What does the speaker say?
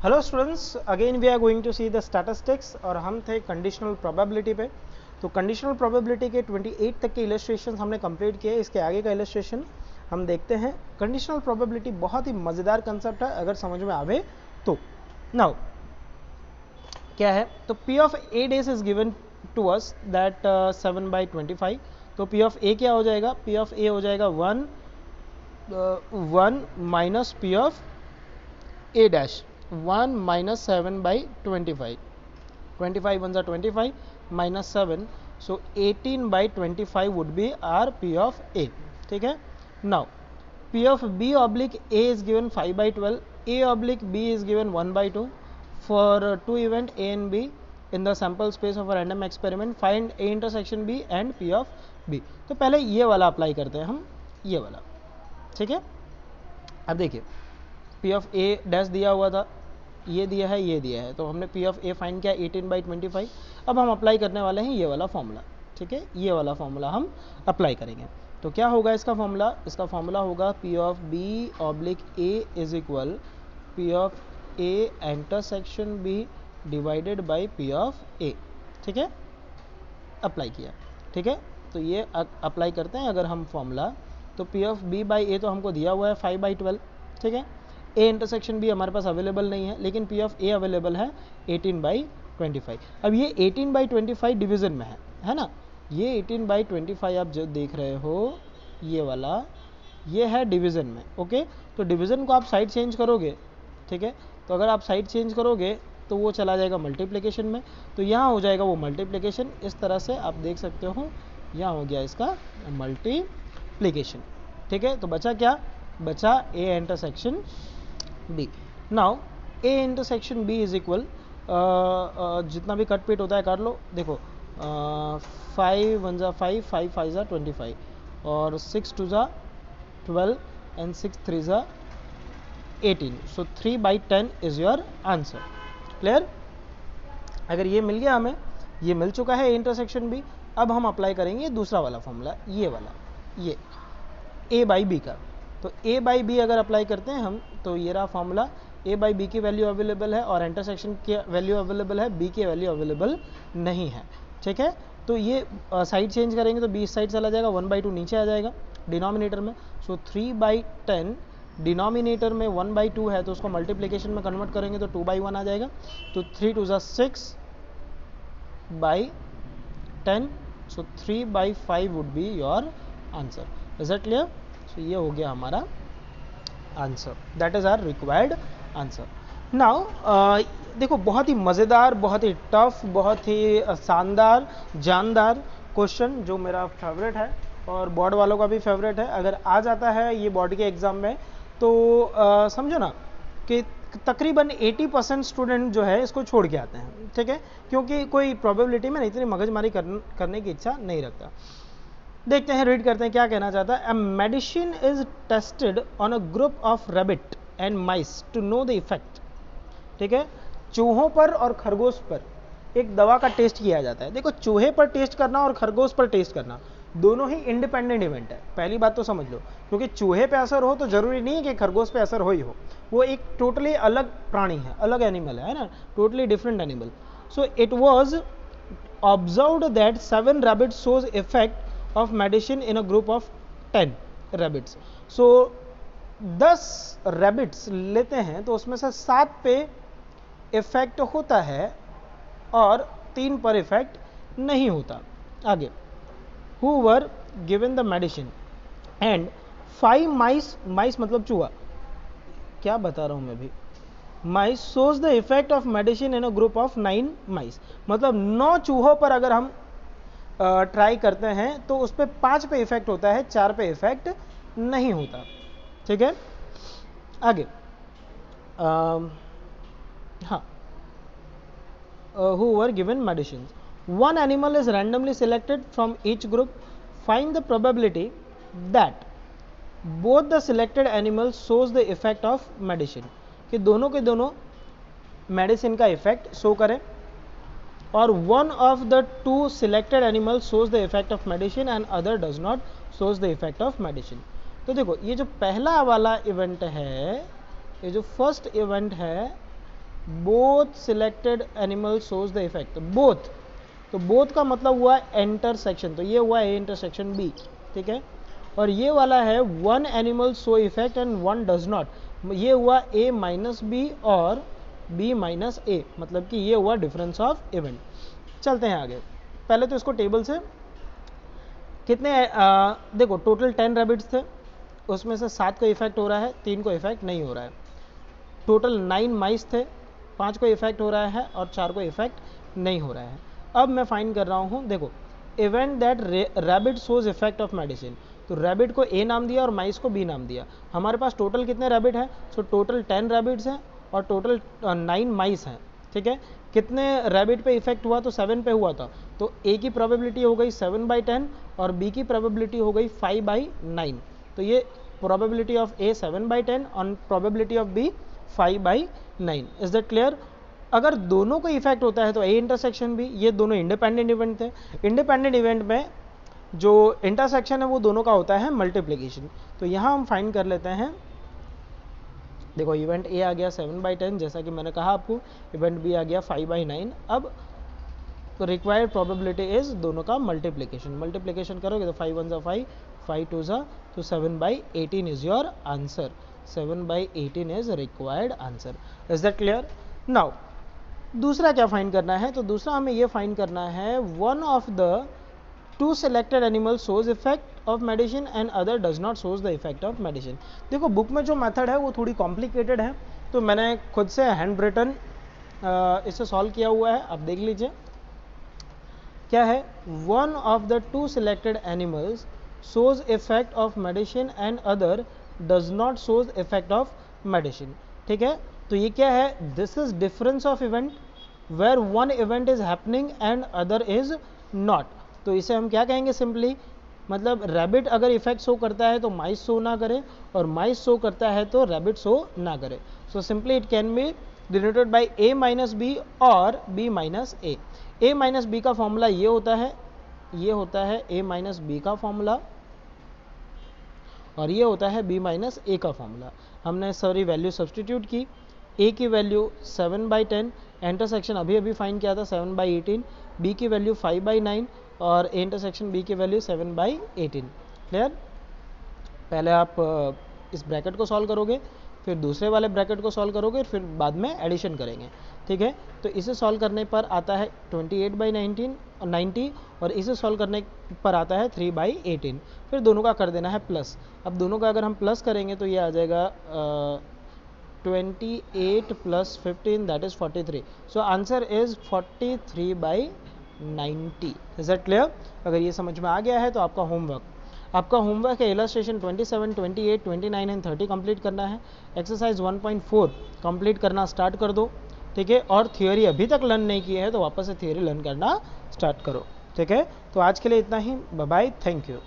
Hello students, again we are going to see the statistics और हम थे conditional probability पे। तो कंडीशनल प्रोबेबिलिटी के 28 तक के इलस्ट्रेशन हमने कंप्लीट किए। इसके आगे का इलस्ट्रेशन हम देखते हैं। कंडीशनल प्रोबेबिलिटी बहुत ही मज़ेदार कंसेप्ट है अगर समझ में आवे तो। नाउ क्या है, तो P of A days is given to us that 7/25। तो पी ऑफ ए क्या हो जाएगा, पी ऑफ ए हो जाएगा 1 minus P of A dash 1 minus 7/25. 25 ones are 25 minus 7, so 18/25 would be our P of A. ठीक है। Now P of B oblique A is given 5/12, A oblique B is given 1/2. For two event A and B in the sample space of a random experiment, find A intersection B and P of B. तो पहले ये वाला apply करते हैं हम, ये वाला। ठीक है। अब देखिए P of A डैश दिया हुआ था, ये दिया है, ये दिया है, तो हमने P of A फाइंड किया 18/25। अब हम अप्लाई करने वाले हैं ये वाला फॉर्मूला। ठीक है, ये वाला फॉर्मूला हम अप्लाई करेंगे। तो क्या होगा इसका फॉर्मूला, इसका फॉर्मूला होगा P of B oblique A is equal P of A intersection B divided by P of A। ठीक है, अप्लाई किया। ठीक है, तो ये अप्लाई करते हैं अगर हम फॉर्मूला, तो P of B by A तो हमको दिया हुआ है 5/12। ठीक है, A इंटरसेक्शन भी हमारे पास अवेलेबल नहीं है, लेकिन P of A अवेलेबल है 18/25। अब ये 18/25 डिवीज़न में है ना। ये 18/25 आप जो देख रहे हो, ये वाला, ये है डिवीज़न में। ओके, तो डिवीज़न को आप साइड चेंज करोगे। ठीक है, तो अगर आप साइड चेंज करोगे तो वो चला जाएगा मल्टीप्लिकेशन में, तो यहाँ हो जाएगा वो मल्टीप्लिकेशन। इस तरह से आप देख सकते हो, यहाँ हो गया इसका मल्टीप्लिकेशन। ठीक है, तो बचा क्या, बचा A intersection B। Now A intersection B is equal, जितना भी कट पीट होता है कर लो। देखो 5 1 ज़ा 5, 5 5 ज़ा 25, और 6 2 ज़ा 12 एंड 6 3 ज़ा 18। सो 3/10 इज योर आंसर। क्लियर। अगर ये मिल गया हमें, ये मिल चुका है A इंटरसेक्शन B। अब हम अप्लाई करेंगे दूसरा वाला फॉर्मूला, ये वाला, ये A बाई B का। तो A बाई B अगर अप्लाई करते हैं हम, तो ये रहा फॉर्मूला। A बाई B की वैल्यू अवेलेबल है और इंटरसेक्शन की वैल्यू अवेलेबल है, B की वैल्यू अवेलेबल नहीं है। ठीक है, तो ये साइड चेंज करेंगे तो B इस साइड चला जाएगा, 1/2 नीचे आ जाएगा डिनोमिनेटर में। सो 3/10 डिनोमिनेटर में 1/2 है, तो उसको मल्टीप्लिकेशन में कन्वर्ट करेंगे तो 2/1 आ जाएगा। तो 3 2 ज़ा 6/10, so 3/5 would be your answer. Is it clear. So ये हो गया हमारा answer, that is our required answer. Now देखो, बहुत ही मज़ेदार, बहुत ही टफ, बहुत ही शानदार, जानदार क्वेश्चन जो मेरा फेवरेट है और बोर्ड वालों का भी फेवरेट है। अगर आ जाता है ये बोर्ड के एग्ज़ाम में तो समझो ना कि तकरीबन 80% स्टूडेंट जो है इसको छोड़ के आते हैं। ठीक है, क्योंकि कोई प्रोबेबिलिटी में इतनी मगजमारी करने की इच्छा नहीं रखता। देखते हैं, रीड करते हैं क्या कहना चाहता है। A medicine is tested on a group of rabbit and mice to know the effect. ठीक है, चूहों पर और खरगोश पर एक दवा का टेस्ट किया जाता है। देखो, चूहे पर टेस्ट करना और खरगोश पर टेस्ट करना दोनों ही इंडिपेंडेंट इवेंट है, पहली बात तो समझ लो। क्योंकि चूहे पे असर हो तो जरूरी नहीं है कि खरगोश पे असर हो ही हो, वो एक टोटली अलग प्राणी है, अलग एनिमल है ना, totally different animal. So it was observed that 7 rabbits shows effect of medicine in a group of 10 rabbits. So 10 rabbits लेते हैं तो उसमें से 7 पे इफेक्ट होता है और 3 पर इफेक्ट नहीं होता। आगे, who were given the medicine and 5 mice, mice मतलब चूहा, क्या बता रहा हूँ मैं भी, mice shows the effect of medicine in a group of 9 mice। मतलब 9 चूहों पर अगर हम ट्राई करते हैं तो उस पर 5 पे इफेक्ट होता है, 4 पे इफेक्ट नहीं होता। ठीक है, आगे हाँ, who were given medicines, one animal is randomly selected from each group, find the probability that both the selected animals shows the effect of medicine, कि दोनों के दोनों मेडिसिन का इफेक्ट शो करें और one of the two selected animals shows the effect of medicine and other does not shows the effect of medicine। तो देखो, ये जो पहला वाला इवेंट है, ये जो फर्स्ट इवेंट है, both selected animal shows the effect, both, तो बोथ का मतलब हुआ इंटरसेक्शन, तो ये हुआ ए इंटरसेक्शन बी, ठीक है। और ये वाला है one animal show effect and one does not, ये हुआ ए माइनस बी और बी माइनस ए, मतलब कि ये हुआ डिफरेंस ऑफ इवेंट। चलते हैं आगे, पहले तो इसको टेबल से कितने देखो टोटल 10 रैबिट्स थे, उसमें से 7 को इफेक्ट हो रहा है, 3 को इफेक्ट नहीं हो रहा है। टोटल 9 माइस थे, 5 को इफेक्ट हो रहा है और 4 को इफेक्ट नहीं हो रहा है। अब मैं फाइंड कर रहा हूँ, देखो event that rabbit shows effect of medicine, तो रैबिट को ए नाम दिया और माइस को बी नाम दिया। हमारे पास टोटल कितने रैबिट हैं, सो टोटल 10 रैबिट्स हैं और टोटल 9 माइस हैं, ठीक है। कितने रैबिट पे इफेक्ट हुआ, तो 7 पे हुआ था, तो ए की प्रोबेबिलिटी हो गई 7/10 और बी की प्रोबेबिलिटी हो गई 5/9, तो ये प्रोबेबिलिटी ऑफ ए 7/10 और probability of B 5/9। Is that clear? अगर दोनों को इफेक्ट होता है तो ए इंटरसेक्शन भी, ये दोनों इंडिपेंडेंट इवेंट थे। इंडिपेंडेंट इवेंट में जो इंटरसेक्शन है वो दोनों का होता है मल्टीप्लिकेशन। तो यहाँ हम फाइंड कर लेते हैं, देखो इवेंट ए आ गया 7/10, जैसा कि मैंने कहा आपको, इवेंट बी आ गया 5/9। अब तो रिक्वायर्ड प्रोबेबिलिटी इज दोनों का मल्टीप्लिकेशन, मल्टीप्लिकेशन करोगे तो 5 1 5, 5 2 तो 7/18 is your answer, 7/18 is required answer. Is that clear? Now दूसरा क्या फाइंड करना है, तो दूसरा हमें ये फाइंड करना है one of the to selected animal shows effect of medicine and other does not shows the effect of medicine. देखो बुक में जो मेथड है वो थोड़ी कॉम्प्लिकेटेड है, तो मैंने खुद से हैंड रिटन इसे सॉल्व किया हुआ है, आप देख लीजिए क्या है। One of the two selected animals shows effect of medicine and other does not shows effect of medicine, ठीक है। तो ये क्या है, this is difference of event where one event is happening and other is not. तो इसे हम क्या कहेंगे सिंपली, मतलब रैबिट अगर इफेक्ट शो करता है तो माइस शो ना करे, और माइस शो करता है तो रैबिट शो ना करे। So simply it can be denoted by a minus B और b minus A. a minus B का फॉर्मूला ये होता है, ये होता है a माइनस बी का फॉर्मूला, और ये होता है b माइनस ए का फॉर्मूला। हमने सारी वैल्यू सब्सटीट्यूट की, a की वैल्यू 7/10, इंटरसेक्शन अभी अभी फाइंड किया था 7/18, b की वैल्यू 5/9 और a इंटरसेक्शन b की वैल्यू 7/18। क्लियर? पहले आप इस ब्रैकेट को सॉल्व करोगे, फिर दूसरे वाले ब्रैकेट को सॉल्व करोगे, फिर बाद में एडिशन करेंगे, ठीक है। तो इसे सॉल्व करने पर आता है 28/19 और 90, और इसे सॉल्व करने पर आता है 3/18। फिर दोनों का कर देना है प्लस। अब दोनों का अगर हम प्लस करेंगे तो ये आ जाएगा 28 + 15 that is 43। So answer is 43/90। Is that clear? अगर ये समझ में आ गया है तो आपका होमवर्क है इलस्ट्रेशन 27, 28, 29 एंड 30 कंप्लीट करना है। एक्सरसाइज 1.4 कंप्लीट करना स्टार्ट कर दो, ठीक है। और थियोरी अभी तक लर्न नहीं की है तो वापस से थियोरी लर्न करना स्टार्ट करो, ठीक है। तो आज के लिए इतना ही, बाय बाय, थैंक यू।